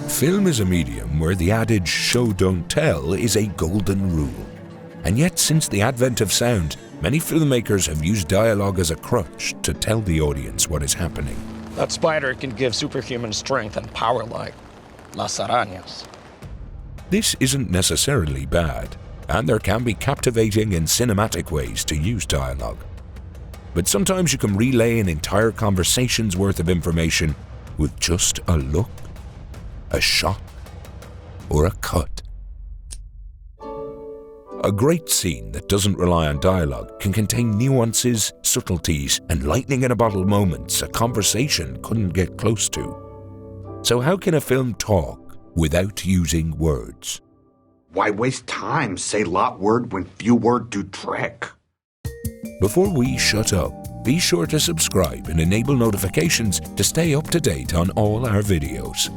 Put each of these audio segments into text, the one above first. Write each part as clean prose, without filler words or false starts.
Film is a medium where the adage "show don't tell" is a golden rule. And yet, since the advent of sound, many filmmakers have used dialogue as a crutch to tell the audience what is happening. That spider can give superhuman strength and power like Las Arañas. This isn't necessarily bad, and there can be captivating and cinematic ways to use dialogue. But sometimes you can relay an entire conversation's worth of information with just a look, a shot, or a cut. A great scene that doesn't rely on dialogue can contain nuances, subtleties, and lightning-in-a-bottle moments a conversation couldn't get close to. So how can a film talk without using words? Why waste time? Say lot word when few word do trick. Before we shut up, be sure to subscribe and enable notifications to stay up to date on all our videos.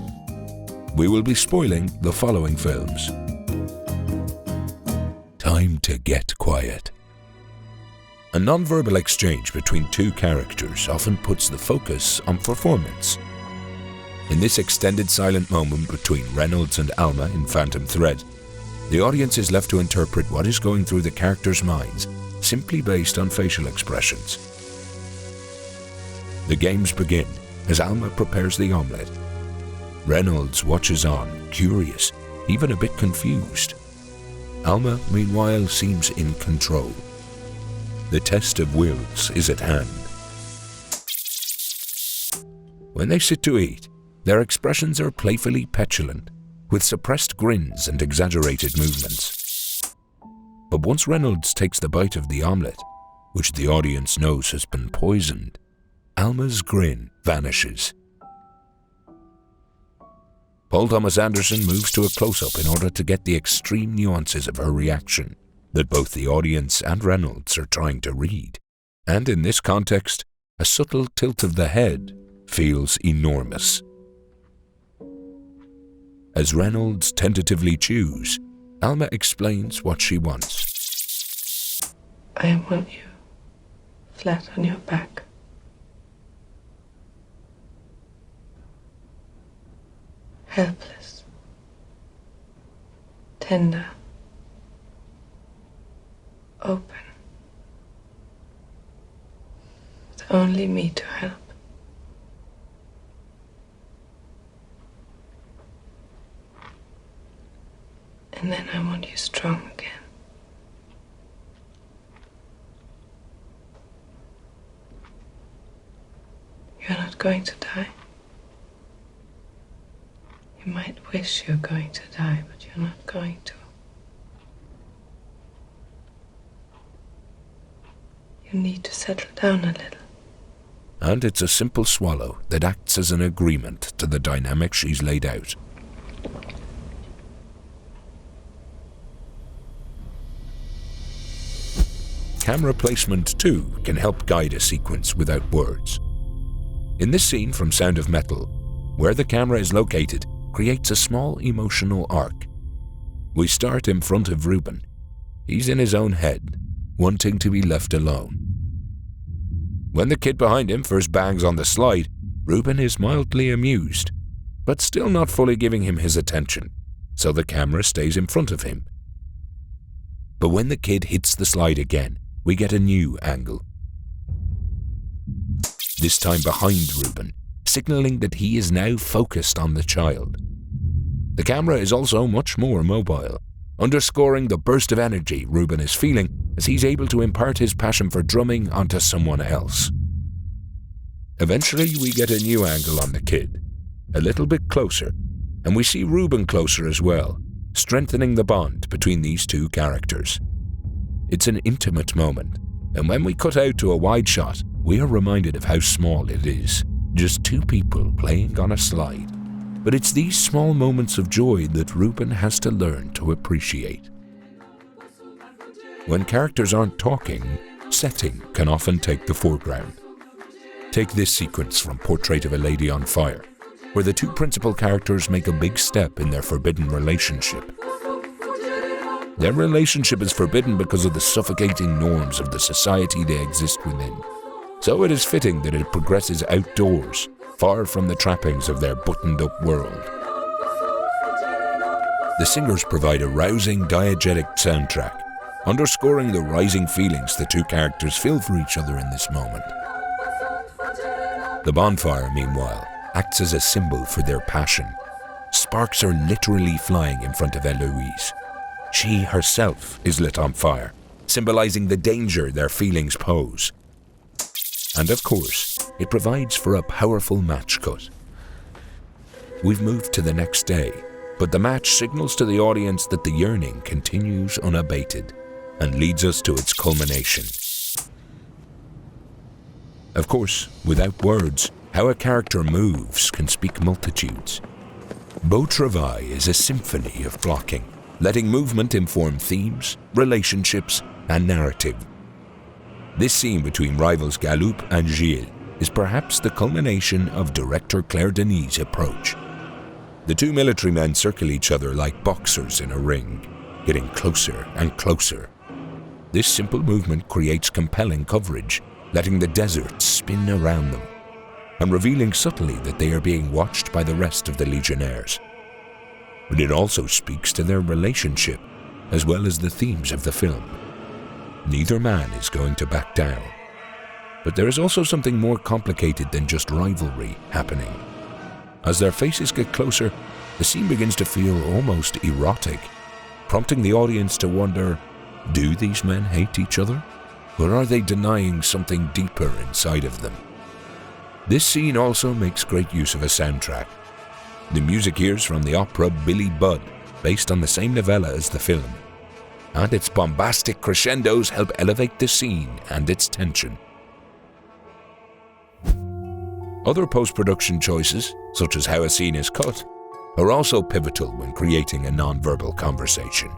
We will be spoiling the following films. Time to get quiet. A non-verbal exchange between two characters often puts the focus on performance. In this extended silent moment between Reynolds and Alma in Phantom Thread, the audience is left to interpret what is going through the characters' minds simply based on facial expressions. The games begin as Alma prepares the omelette. Reynolds watches on, curious, even a bit confused. Alma, meanwhile, seems in control. The test of wills is at hand. When they sit to eat, their expressions are playfully petulant, with suppressed grins and exaggerated movements. But once Reynolds takes the bite of the omelette, which the audience knows has been poisoned, Alma's grin vanishes. Paul Thomas Anderson moves to a close-up in order to get the extreme nuances of her reaction that both the audience and Reynolds are trying to read. And in this context, a subtle tilt of the head feels enormous. As Reynolds tentatively chews, Alma explains what she wants. I want you flat on your back. Helpless. Tender. Open. With only me to help. And then I want you strong again. You're not going to die. You might wish you're going to die, but you're not going to. You need to settle down a little. And it's a simple swallow that acts as an agreement to the dynamic she's laid out. Camera placement, too, can help guide a sequence without words. In this scene from Sound of Metal, where the camera is located creates a small emotional arc. We start in front of Ruben. He's in his own head, wanting to be left alone. When the kid behind him first bangs on the slide, Ruben is mildly amused, but still not fully giving him his attention, so the camera stays in front of him. But when the kid hits the slide again, we get a new angle. This time behind Ruben, signaling that he is now focused on the child. The camera is also much more mobile, underscoring the burst of energy Ruben is feeling as he's able to impart his passion for drumming onto someone else. Eventually, we get a new angle on the kid, a little bit closer, and we see Ruben closer as well, strengthening the bond between these two characters. It's an intimate moment, and when we cut out to a wide shot, we are reminded of how small it is. Just two people playing on a slide. But it's these small moments of joy that Ruben has to learn to appreciate. When characters aren't talking, setting can often take the foreground. Take this sequence from Portrait of a Lady on Fire, where the two principal characters make a big step in their forbidden relationship. Their relationship is forbidden because of the suffocating norms of the society they exist within. So it is fitting that it progresses outdoors, far from the trappings of their buttoned-up world. The singers provide a rousing diegetic soundtrack, underscoring the rising feelings the two characters feel for each other in this moment. The bonfire, meanwhile, acts as a symbol for their passion. Sparks are literally flying in front of Eloise. She herself is lit on fire, symbolizing the danger their feelings pose. And of course, it provides for a powerful match cut. We've moved to the next day, but the match signals to the audience that the yearning continues unabated and leads us to its culmination. Of course, without words, how a character moves can speak multitudes. Beau Travail is a symphony of blocking, letting movement inform themes, relationships, and narrative. This scene between rivals Galoup and Gilles is perhaps the culmination of director Claire Denis' approach. The two military men circle each other like boxers in a ring, getting closer and closer. This simple movement creates compelling coverage, letting the desert spin around them, and revealing subtly that they are being watched by the rest of the Legionnaires. But it also speaks to their relationship, as well as the themes of the film. Neither man is going to back down. But there is also something more complicated than just rivalry happening. As their faces get closer, the scene begins to feel almost erotic, prompting the audience to wonder, do these men hate each other? Or are they denying something deeper inside of them? This scene also makes great use of a soundtrack. The music here is from the opera Billy Budd, based on the same novella as the film, and its bombastic crescendos help elevate the scene and its tension. Other post-production choices, such as how a scene is cut, are also pivotal when creating a non-verbal conversation.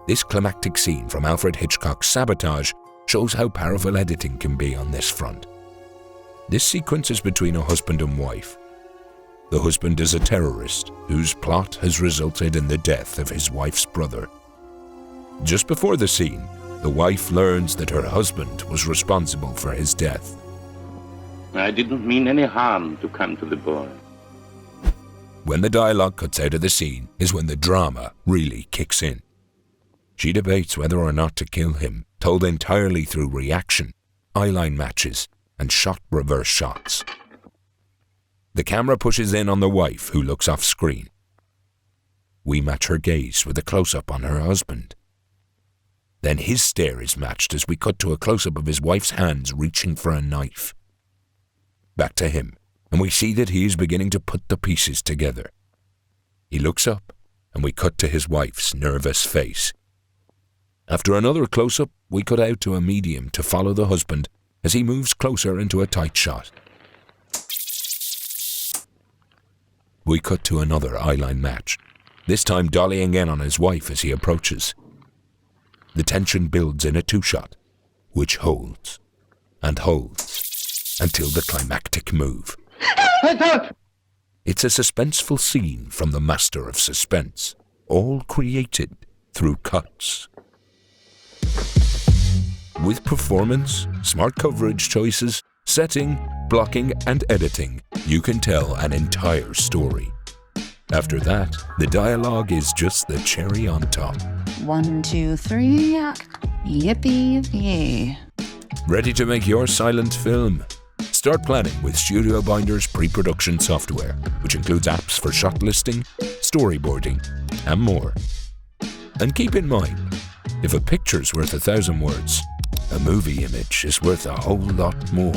This climactic scene from Alfred Hitchcock's Sabotage shows how powerful editing can be on this front. This sequence is between a husband and wife. The husband is a terrorist whose plot has resulted in the death of his wife's brother. Just before the scene, the wife learns that her husband was responsible for his death. I didn't mean any harm to come to the boy. When the dialogue cuts out of the scene is when the drama really kicks in. She debates whether or not to kill him, told entirely through reaction, eyeline matches, and shot reverse shots. The camera pushes in on the wife, who looks off screen. We match her gaze with a close-up on her husband. Then his stare is matched as we cut to a close-up of his wife's hands reaching for a knife. Back to him, and we see that he is beginning to put the pieces together. He looks up, and we cut to his wife's nervous face. After another close-up, we cut out to a medium to follow the husband as he moves closer into a tight shot. We cut to another eyeline match, this time dollying in on his wife as he approaches. The tension builds in a two-shot, which holds and holds until the climactic move. It's a suspenseful scene from the master of suspense, all created through cuts. With performance, smart coverage choices, setting, blocking, and editing, you can tell an entire story. After that, the dialogue is just the cherry on top. 1, 2, 3, yippee-yay. Ready to make your silent film? Start planning with StudioBinder's pre-production software, which includes apps for shot listing, storyboarding, and more. And keep in mind, if a picture's worth 1,000 words, a movie image is worth a whole lot more.